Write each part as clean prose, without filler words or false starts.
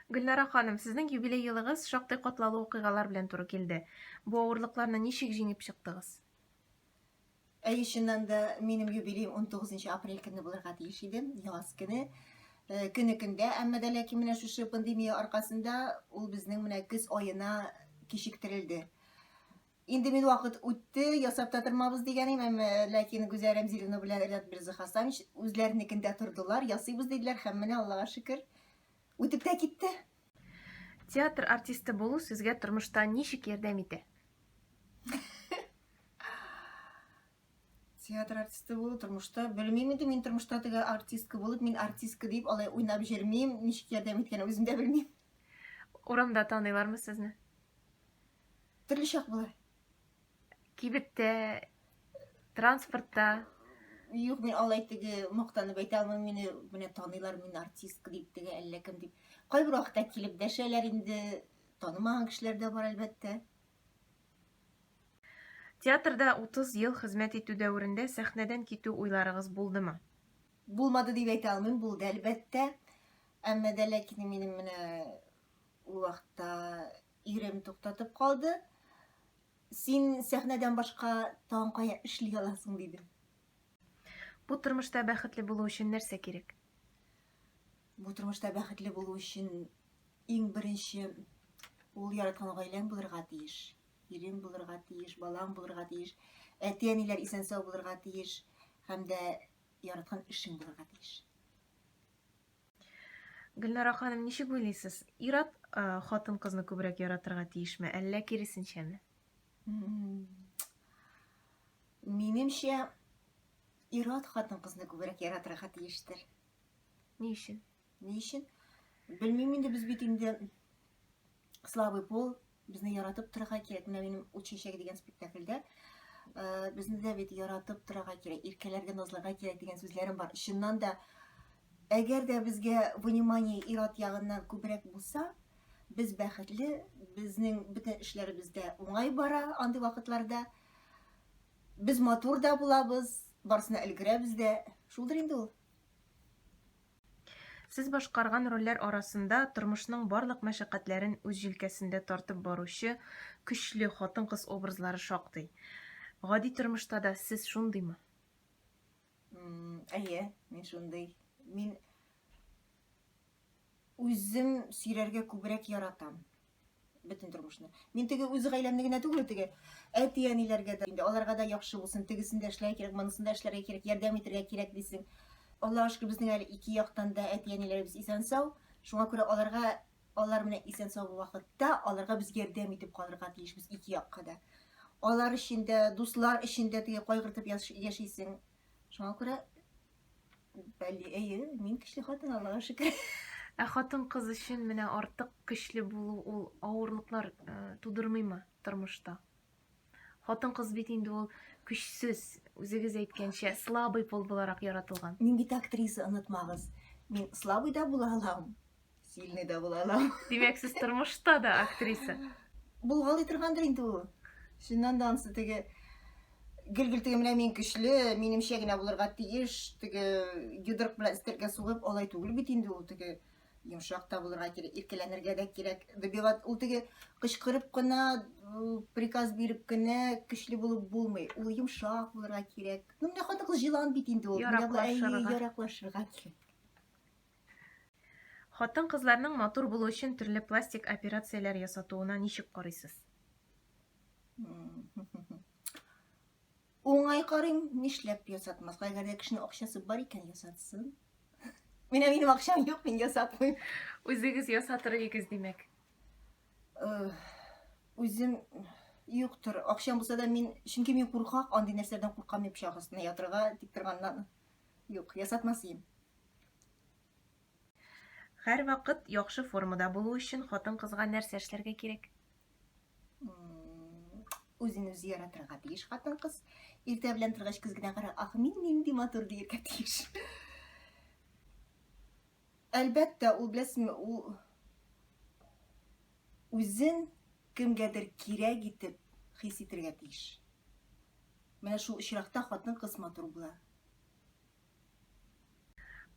Гөлнара ханым, сезнең юбилей йылыгыз шактый катлаулы вакыйгалар белән туры килде. Бу авырлыкларны ничек җиңеп чыктыгыз? Чыннан да минем юбилеем 19 апрель көне булырга тиеш иде, яз көне. Көндә, әмма дә ләкин менә шушы пандемия аркасында ул безнең менә көз аена кичектерелде. Инде мин вакыт үтте, ясап та тормабыз дигәнем, әмма ләкин Гүзәр Рәмзиловна белән Ренат Мирзахасанович үзләренекендә тордылар, ясыйбыз диделәр һәм менә Аллага шөкер, үтеп тә китте. Театр артисты булу сезгә тормышта ничек ярдәм итә? Театр артисты булу тормышта, белмим инде мин тормышта теге артистка булып, мин артистка дип алай уйнап җөрмим, ничек ярдәм иткәнен үзем дә белмим. Урамда таныйлармы сезне? Төрле чак була. Кибеттә, транспортта. Юк, мин алай теге мактанып әйтә алмыйм, мине менә таныйлар, мин артистка дип, теге әллә кем дип. Кайбер вакытта килеп дәшәләр инде, танымаган кешеләр дә бар әлбәттә. Театрда 30 ел хезмәт итү дәверендә сәхнәдән китү уйларыгыз булдымы? Булмады дип әйтә алмыйм, булды әлбәттә. Әмма дә ләкин минем менә ул вакытта ирем туктатып калды. Син сәхнәдән башка тагын кая эшли аласың диде. Бу тормышта бәхетле булу өчен нәрсә кирәк? Бу тормышта бәхетле булу өчен иң беренче ул яраткан гаиләң булырга тиеш. Ирем булырга тиеш, балаң булырга тиеш, әти-әниләр исән-сау булырга тиеш, һәм дә яраткан эшең булырга тиеш. Гөлнара ханым, ничек уйлыйсыз? Ир-ат хатын-кызны күбрәк яратырга тиешме, әллә киресенчәме? Минемчә, ир-ат хатын-кызны күбрәк яратырга тиештер. Ни өчен? Ни өчен? Белмим инде, без бит инде слабый пол, безне яратып торырга кирәк. Менә минем «Ут чәчәге» дигән спектакльдә безне дә бит яратып торырга кирәк, иркәләргә назларга кирәк дигән сүзләрем бар. Чыннан да, әгәр дә безгә внимание ир-ат ягыннан күбрәк булса, без бәхетле, безнең бөтен эшләребез дә уңай бара андый вакытларда. Без матур да булабыз, барысына өлгерәбез дә. Шулдыр инде ул. Сез башкарган рольләр арасында тормышның барлык мәшәкатьләрен үз җилкәсендә тартып баручы көчле хатын-кыз образлары шактый. Гади тормышта да сез шундыймы? Әйе, мин шундый. Мин үзем сөйләргә күбрәк яратам. Бөтен тормышны. Мин теге үз гаиләмне генә түгел, теге әти-әниләргә дә, инде аларга да яхшы булсын, тегесен дә эшләргә кирәк, монысын да эшләргә кирәк, ярдәм итәргә кирәк дисең. Аллага шөкер, безнең әле ике яктан да әти-әниләребез исән-сау. Шуңа күрә алар менә исән-сау вакытта аларга без ярдәм итеп калырга тиешбез ике якка да. Алар өчен дә, дуслар өчен дә теге кайгыртып яшисең. Шуңа күрә әйе, мин көчле хатын, Аллага шөкер. Ә хатын-кыз өчен менә артык көчле булу ул авырлыклар тудырмыймы тормышта? Хатын-кыз бит инде ул көчсез, үзегез әйткәнчә, слабый пол буларак яратылган. Мин бит актриса, онытмагыз. Мин слабый да була алам, сильный да була алам. Димәк, сез тормышта да актриса. Булгалый торгандыр инде ул. Чыннан да ансы теге гел-гел теге менә мин көчле, минемчә генә булырга тиеш, теге йодрык белән өстәлгә сугып алай түгел бит инде ул, теге йомшак та булырга кирәк, иркәләнергә дә кирәк. Добивать ул теге кычкырып кына, приказ биреп кенә көчле булып булмый. Ул йомшак булырга кирәк. Ну менә хатын-кыз җылан бит инде ул. Яраклашырга кирәк. Хатын-кызларның матур булу өчен төрле пластик операцияләр ясатуына ничек карыйсыз? Уңай карыйм, нишләп ясатмаска? Әгәр дә кешенең акчасы бар икән, ясатсын. Минем акчам юк, мин ясатмыйм. Үзегез ясатыр идегез димәк. Үзем юктыр. Акчам булса да мин, чөнки мин куркак, андый нәрсәдән куркам, дип пычак астына ятырга, тик торганнан. Юк, ясатмасым. Һәр вакыт яхшы формада булу өчен хатын-кызга нәрсә эшләргә кирәк? Үзен үзе яратырга тиеш хатын-кыз. Иртә белән торгач көз генә кара, ах, мин нинди матур дияргә тиеш. Әлбәттә, ул беләсезме, ул үзен кемгәдер кирәк итеп хис итәргә тиеш. Менә шул очракта хатын-кыз матур була.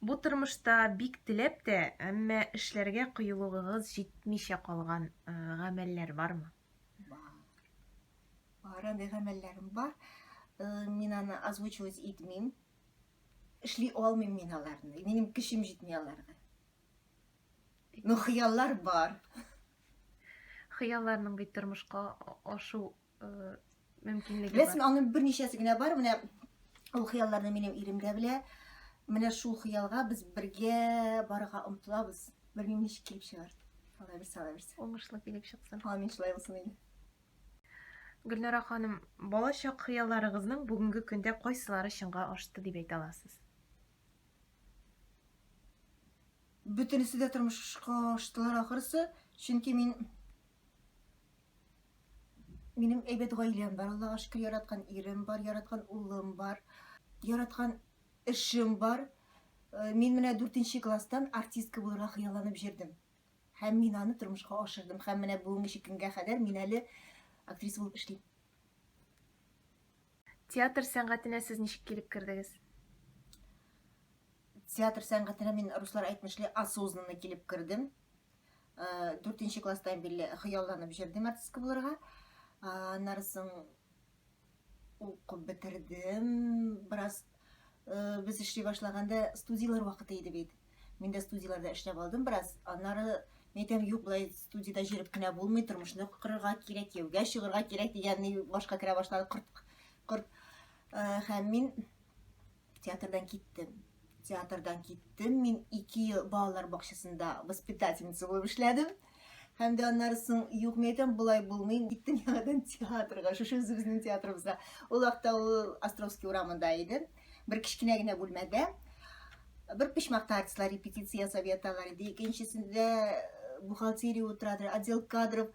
Бу тормышта бик теләп тә, әмма эшләргә кыюлыгыгыз җитмичә калган гамәлләр бармы? Бар. Бар, андый гамәлләрем бар. Мин аны озвучивать итмим. Эшли алмыйм мин аларны. Минем көчем җитми аларга. Ну, хыяллар бар. Хыялларның бит тормышка ашу мөмкинлеге Беләсең, бар. аның берничәсе генә бар. Менә ул хыялларны минем ирем дә белә. Менә шул хыялга без бергә барырга омтылабыз. Белмим ничек килеп чыгар. Алла берсе, Алла берсе. Уңышлы килеп чыксын. Амин, шулай булсын инде. Гөлнара ханым, балачак хыялларыгызның бүгенге көндә кайсылары чынга ашты дип әйтә аласыз? Бөтенесе дә тормышка аштылар ахырсы. Чөнки минем әйбәт гаиләм бар. Аллага шөкер, яраткан ирем бар, яраткан улым бар, яраткан эшем бар. Мин менә 4нче класстан артистка булырга хыялланып җирдем. Һәм мин аны тормышка ашырдым. Һәм менә бүгенге көнгә кадәр мин әле актриса булып эшлим. Театр сәнгатенә сез ничек килеп кердегез? Театр сәнгатенә мин руслар әйтмешле осознанно килеп кердем. 4нче класстан бирле хыялланып җирдем артистка булырга. Аннан соң укып бетердем. Бераз без эшли башлаганда студиялар вакыты иде бит. Мин дә студияларда эшләп алдым бераз. Аннары мен әйтәм, юк, булай студияда җиреп кенә булмый, тормышны корырга кирәк, яугә чыгарга кирәк дигәнне башка керә башлады. Корт. Һәм мин театрдан киттем. Мин 2 ел балалар бакчасында воспитательница булып эшләдем. Һәм дә аннары соң юк, мен әйтәм, булай булмый, киттем яңадан театрга, шушы үзебезнең театрыбызга. Ул вакытта ул Островский урамында иде. Бер кичкенә генә бүлмәдә. Бер почмакта артистлар репетиция ясап яталар иде. Икенчесендә бухгалтерия утырадыр, отдел кадров,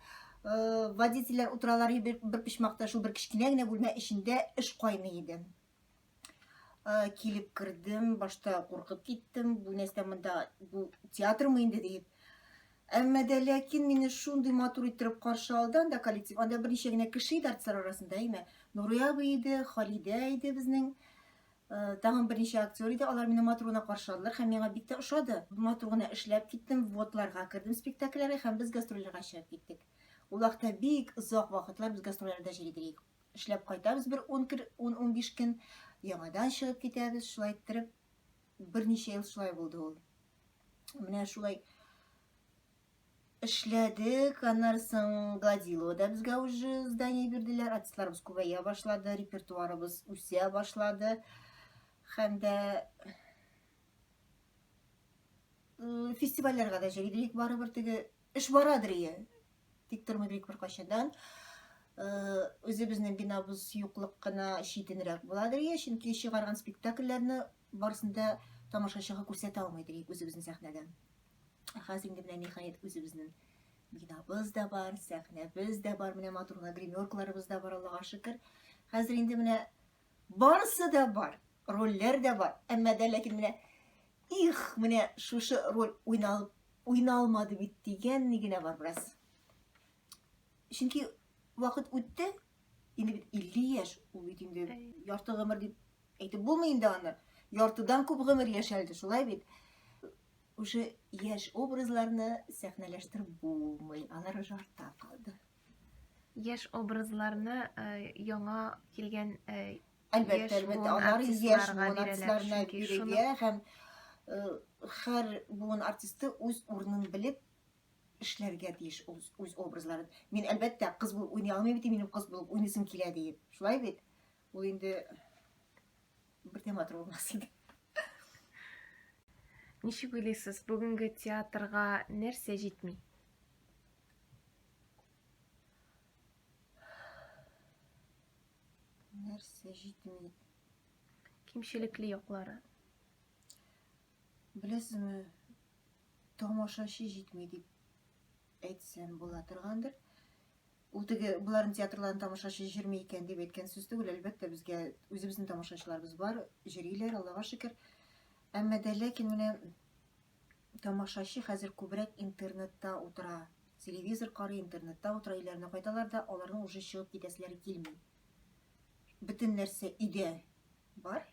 водительләр утыралар иде бер почмакта. Шул бер кичкенә генә бүлмә эчендә эш кайный иде. Килеп кердем, башта куркып киттем. Бу нәрсә монда, бу театрмы инде дип. Әмма дә ләкин мине шундый матур иттереп каршы алды анда коллектив. Анда берничә генә кеше иде артистлар арасында, әйме. Нурия абый иде, Халидә иде безнең. Тагын берничә актер иде. Алар мине матур гына каршы алдылар һәм миңа бик тә ошады. Матур гына эшләп киттем, вводларга кертдем спектакльләргә һәм без гастрольләргә чыгып киттек. Ул вакытта бик озак вакытлар без гастрольләрдә йөридек. Эшләп кайтабыз бер 10-15 көн, яңадан чыгып китәбез. Шулай иттереп берничә ел шулай булды ул. Менә шулай эшләдек. Аннан соң Гладилода безгә уже здание бирделәр. Артистларыбыз күбәя башлады, репертуарыбыз үсә башлады. Һәм дә фестивальләргә дә җыйдык барыбер, теге эш барадыр ие. Тик тормыйдык беркайчандан. Үзебезнең бинабыз юклык кына читенрәк буладыр ие, чөнки чыгарган спектакльләрне барысында тамашачыга күрсәтә алмыйдык үзебезнең сәхнәдә. Хәзер инде менә ниһаять үзебезнең бинабыз да бар, сәхнәбез дә бар, менә матур гына гримеркаларыбыз да бар, Аллага шөкер. Хәзер инде менә барысы да бар, рольләр дә бар. Әмма дә ләкин менә менә шушы роль уйналмады бит дигән генә бар бераз. Чөнки вакыт үтте, инде бит 50 яшь, ул бит инде ярты гомер дип әйтеп булмый инде аны. Яртыдан күп гомер яшәлде, шулай бит. Уже яшь образларны сәхнәләштереп булмый, алар уже артта калды. Яшь образларны яңа килгән Әлбәттә, алар яшь артистларына бирергә һәм һәр буын артисты үз урынын белеп эшләргә тиеш үз образларын. Мин әлбәттә кыз булып уйный алмыйм бит, минем кыз булып уйныйсым килә дип. Шулай бит. Ул инде бер тематр булмас иде. Ничек уйлыйсыз, бүгенге театрга нәрсә җитми? Нәрсә җитми? Кимчелекле яклары. Беләсезме, тамашачы җитми дип әйтсәм була торгандыр. Ул теге буларның театрларын тамашачы җирми икән дип әйткән сүз түгел, әлбәттә безгә үзебезнең тамашачыларыбыз бар, җириләр, Аллага шөкер. Әмма дә ләкин менә тамашачы хәзер күбрәк интернетта утыра. Телевизор карый, интернетта утыра, өйләренә кайталар да, аларның уже чыгып китәселәре килми. Бөтен нәрсә өйдә бар.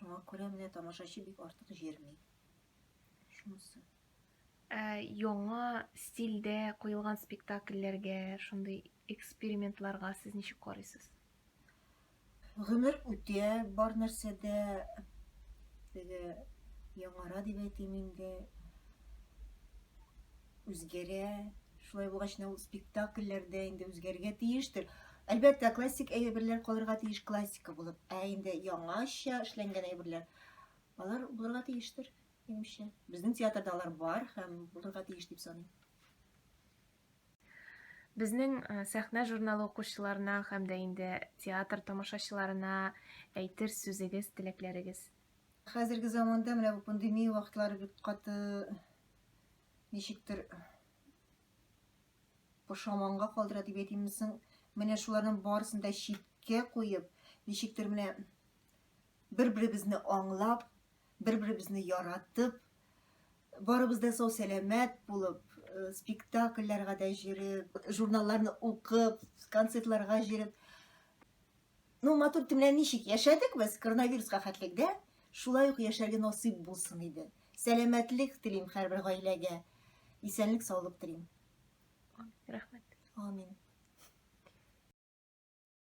Шуңа күрә менә тамашачы бик артык җирми. Шунысы. Яңа стильдә куелган спектакльләргә, шундый экспериментларга сез ничек карыйсыз? Гомер үтә, бар нәрсәдә теге яңара дип әйтим инде, үзгәрә. Шулай булгач, ул спектакльләрдә инде үзгәрергә тиештер. Әлбәттә, классик әйберләр калырга тиеш классика булып, инде яңача эшләнгән әйберләр алар булырга тиештер, минемчә. Безнең театрда алар бар һәм булырга тиеш дип саныйм. Безнең сәхнә журналы укучыларына һәм дә инде театр тамашачыларына әйтер сүзегез, теләкләрегез. Хәзерге заманда менә бу пандемия вакытлары бик каты ничектер пошаманга калдыра дип әйтимме соң, менә шуларның барысын да читкә куеп, ничектер менә бер-беребезне аңлап, бер-беребезне яратып, барыбыз да сау сәламәт булып, спектакльләргә дә җиреп, журналларны укып, концертларга җиреп. Матур итеп менә ничек яшәдек без коронавируска хәтлегдә, шулай ук яшәргә насыйп булсын иде. Сәламәтлек телим һәрбер гаиләгә, исәнлек, саулык телим. Рәхмәт. Амин.